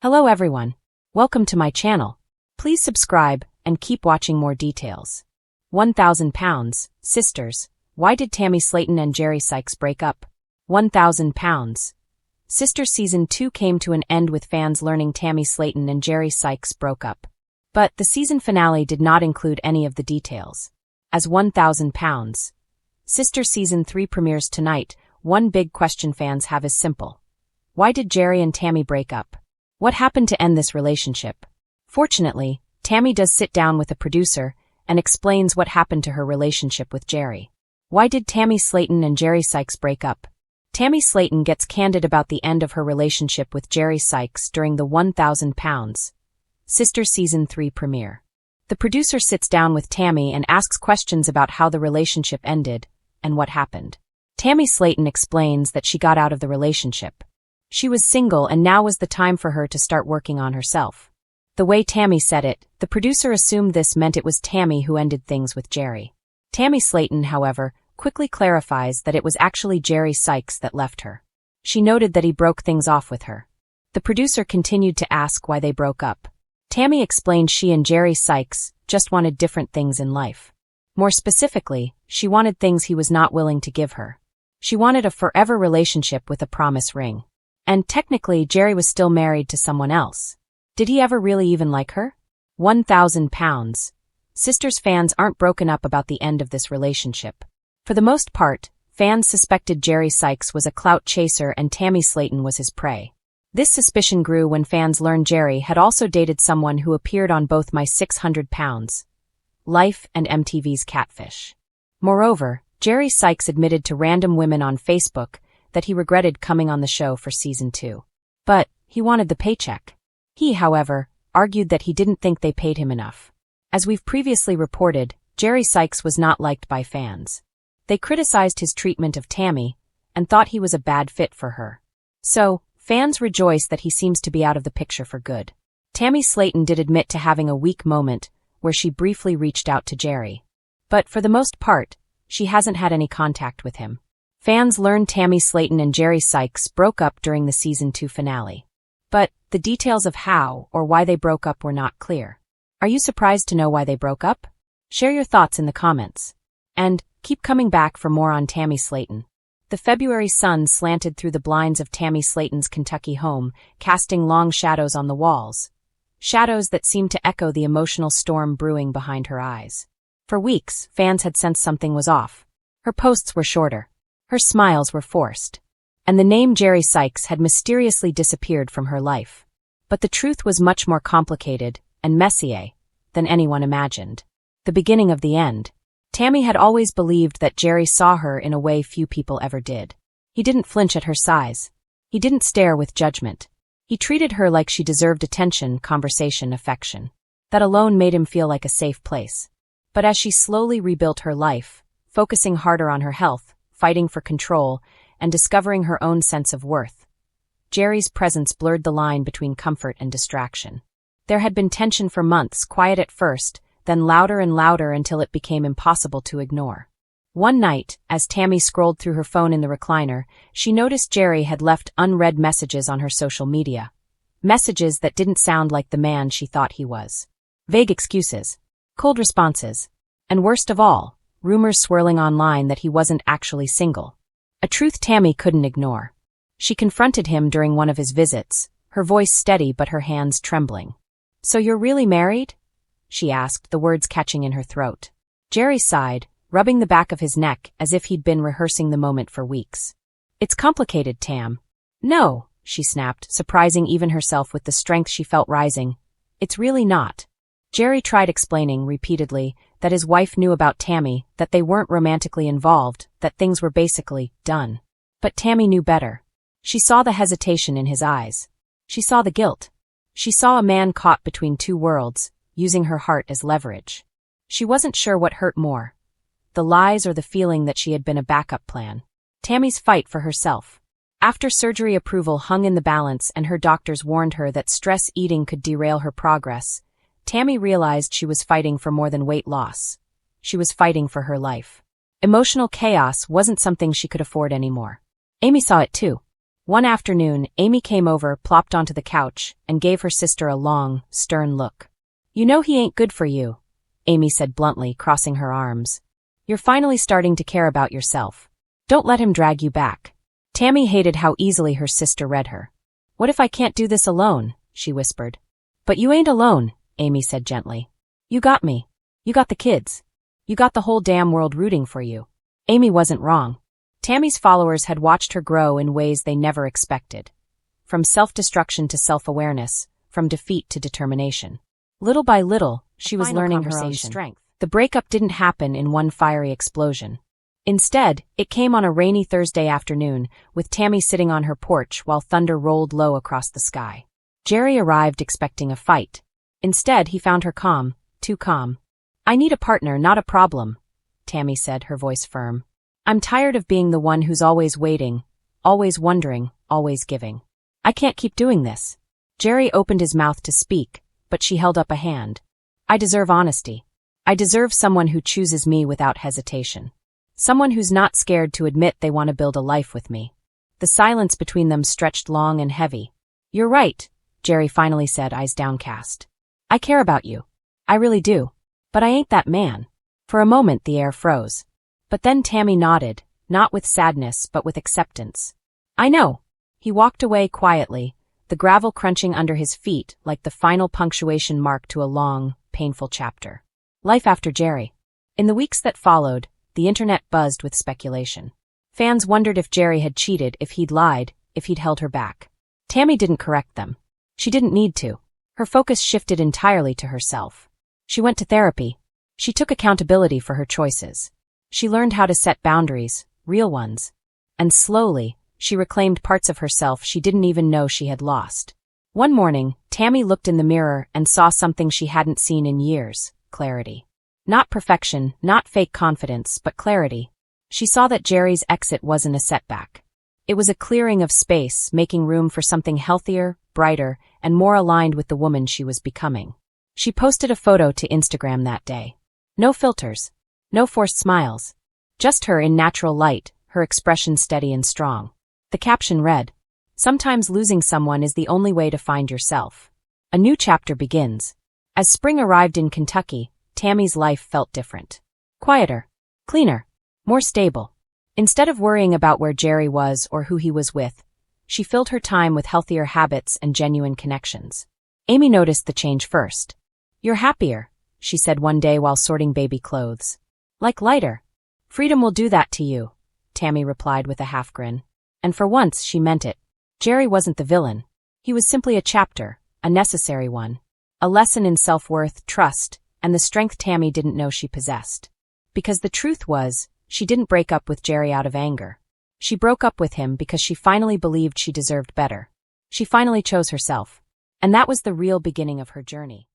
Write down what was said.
Hello everyone. Welcome to my channel. Please subscribe and keep watching more details. 1,000 pounds, sisters. Why did Tammy Slaton and Jerry Sykes break up? 1,000 pounds. Sisters Season 2 came to an end with fans learning Tammy Slaton and Jerry Sykes broke up. But the season finale did not include any of the details. As 1,000 pounds. Sisters Season 3 premieres tonight. One big question fans have is simple. Why did Jerry and Tammy break up? What happened to end this relationship? Fortunately, Tammy does sit down with a producer and explains what happened to her relationship with Jerry. Why did Tammy Slaton and Jerry Sykes break up? Tammy Slaton gets candid about the end of her relationship with Jerry Sykes during the 1,000 pounds. Sisters Season 3 premiere. The producer sits down with Tammy and asks questions about how the relationship ended and what happened. Tammy Slaton explains that she got out of the relationship. She was single and now was the time for her to start working on herself. The way Tammy said it, the producer assumed this meant it was Tammy who ended things with Jerry. Tammy Slaton, however, quickly clarifies that it was actually Jerry Sykes that left her. She noted that he broke things off with her. The producer continued to ask why they broke up. Tammy explained she and Jerry Sykes just wanted different things in life. More specifically, she wanted things he was not willing to give her. She wanted a forever relationship with a promise ring. And technically, Jerry was still married to someone else. Did he ever really even like her? 1,000 pounds. Sisters fans aren't broken up about the end of this relationship. For the most part, fans suspected Jerry Sykes was a clout chaser and Tammy Slaton was his prey. This suspicion grew when fans learned Jerry had also dated someone who appeared on both My 600 Pounds, Life and MTV's Catfish. Moreover, Jerry Sykes admitted to random women on Facebook that he regretted coming on the show for Season 2. But he wanted the paycheck. He, however, argued that he didn't think they paid him enough. As we've previously reported, Jerry Sykes was not liked by fans. They criticized his treatment of Tammy and thought he was a bad fit for her. So, fans rejoice that he seems to be out of the picture for good. Tammy Slaton did admit to having a weak moment where she briefly reached out to Jerry. But for the most part, she hasn't had any contact with him. Fans learned Tammy Slaton and Jerry Sykes broke up during the Season 2 finale. But the details of how or why they broke up were not clear. Are you surprised to know why they broke up? Share your thoughts in the comments. And keep coming back for more on Tammy Slaton. The February sun slanted through the blinds of Tammy Slaton's Kentucky home, casting long shadows on the walls. Shadows that seemed to echo the emotional storm brewing behind her eyes. For weeks, fans had sensed something was off. Her posts were shorter. Her smiles were forced. And the name Jerry Sykes had mysteriously disappeared from her life. But the truth was much more complicated and messier than anyone imagined. The beginning of the end. Tammy had always believed that Jerry saw her in a way few people ever did. He didn't flinch at her size. He didn't stare with judgment. He treated her like she deserved attention, conversation, affection. That alone made him feel like a safe place. But as she slowly rebuilt her life, focusing harder on her health, fighting for control, and discovering her own sense of worth, Jerry's presence blurred the line between comfort and distraction. There had been tension for months, quiet at first, then louder and louder until it became impossible to ignore. One night, as Tammy scrolled through her phone in the recliner, she noticed Jerry had left unread messages on her social media. Messages that didn't sound like the man she thought he was. Vague excuses, cold responses, and worst of all, rumors swirling online that he wasn't actually single. A truth Tammy couldn't ignore. She confronted him during one of his visits, her voice steady but her hands trembling. "So you're really married?" she asked, the words catching in her throat. Jerry sighed, rubbing the back of his neck as if he'd been rehearsing the moment for weeks. "It's complicated, Tam." "No," she snapped, surprising even herself with the strength she felt rising. "It's really not." Jerry tried explaining, repeatedly, that his wife knew about Tammy, that they weren't romantically involved, that things were basically done. But Tammy knew better. She saw the hesitation in his eyes. She saw the guilt. She saw a man caught between two worlds, using her heart as leverage. She wasn't sure what hurt more, the lies or the feeling that she had been a backup plan. Tammy's fight for herself. After surgery, approval hung in the balance and her doctors warned her that stress eating could derail her progress. Tammy realized she was fighting for more than weight loss. She was fighting for her life. Emotional chaos wasn't something she could afford anymore. Amy saw it too. One afternoon, Amy came over, plopped onto the couch, and gave her sister a long, stern look. "You know he ain't good for you," Amy said bluntly, crossing her arms. "You're finally starting to care about yourself. Don't let him drag you back." Tammy hated how easily her sister read her. "What if I can't do this alone?" she whispered. "But you ain't alone," Amy said gently. "You got me. You got the kids. You got the whole damn world rooting for you." Amy wasn't wrong. Tammy's followers had watched her grow in ways they never expected. From self-destruction to self-awareness, from defeat to determination. Little by little, she was learning her own strength. The breakup didn't happen in one fiery explosion. Instead, it came on a rainy Thursday afternoon, with Tammy sitting on her porch while thunder rolled low across the sky. Jerry arrived expecting a fight. Instead, he found her calm, too calm. "I need a partner, not a problem," Tammy said, her voice firm. "I'm tired of being the one who's always waiting, always wondering, always giving. I can't keep doing this." Jerry opened his mouth to speak, but she held up a hand. "I deserve honesty. I deserve someone who chooses me without hesitation. Someone who's not scared to admit they want to build a life with me." The silence between them stretched long and heavy. "You're right," Jerry finally said, eyes downcast. "I care about you. I really do. But I ain't that man." For a moment the air froze. But then Tammy nodded, not with sadness but with acceptance. "I know." He walked away quietly, the gravel crunching under his feet like the final punctuation mark to a long, painful chapter. Life after Jerry. In the weeks that followed, the internet buzzed with speculation. Fans wondered if Jerry had cheated, if he'd lied, if he'd held her back. Tammy didn't correct them. She didn't need to. Her focus shifted entirely to herself. She went to therapy. She took accountability for her choices. She learned how to set boundaries, real ones. And slowly, she reclaimed parts of herself she didn't even know she had lost. One morning, Tammy looked in the mirror and saw something she hadn't seen in years: clarity. Not perfection, not fake confidence, but clarity. She saw that Jerry's exit wasn't a setback. It was a clearing of space, making room for something healthier, brighter, and more aligned with the woman she was becoming. She posted a photo to Instagram that day. No filters. No forced smiles. Just her in natural light, her expression steady and strong. The caption read, "Sometimes losing someone is the only way to find yourself." A new chapter begins. As spring arrived in Kentucky, Tammy's life felt different. Quieter. Cleaner. More stable. Instead of worrying about where Jerry was or who he was with, she filled her time with healthier habits and genuine connections. Amy noticed the change first. "You're happier," she said one day while sorting baby clothes. "Like lighter." "Freedom will do that to you," Tammy replied with a half grin. And for once, she meant it. Jerry wasn't the villain. He was simply a chapter, a necessary one. A lesson in self-worth, trust, and the strength Tammy didn't know she possessed. Because the truth was, she didn't break up with Jerry out of anger. She broke up with him because she finally believed she deserved better. She finally chose herself. And that was the real beginning of her journey.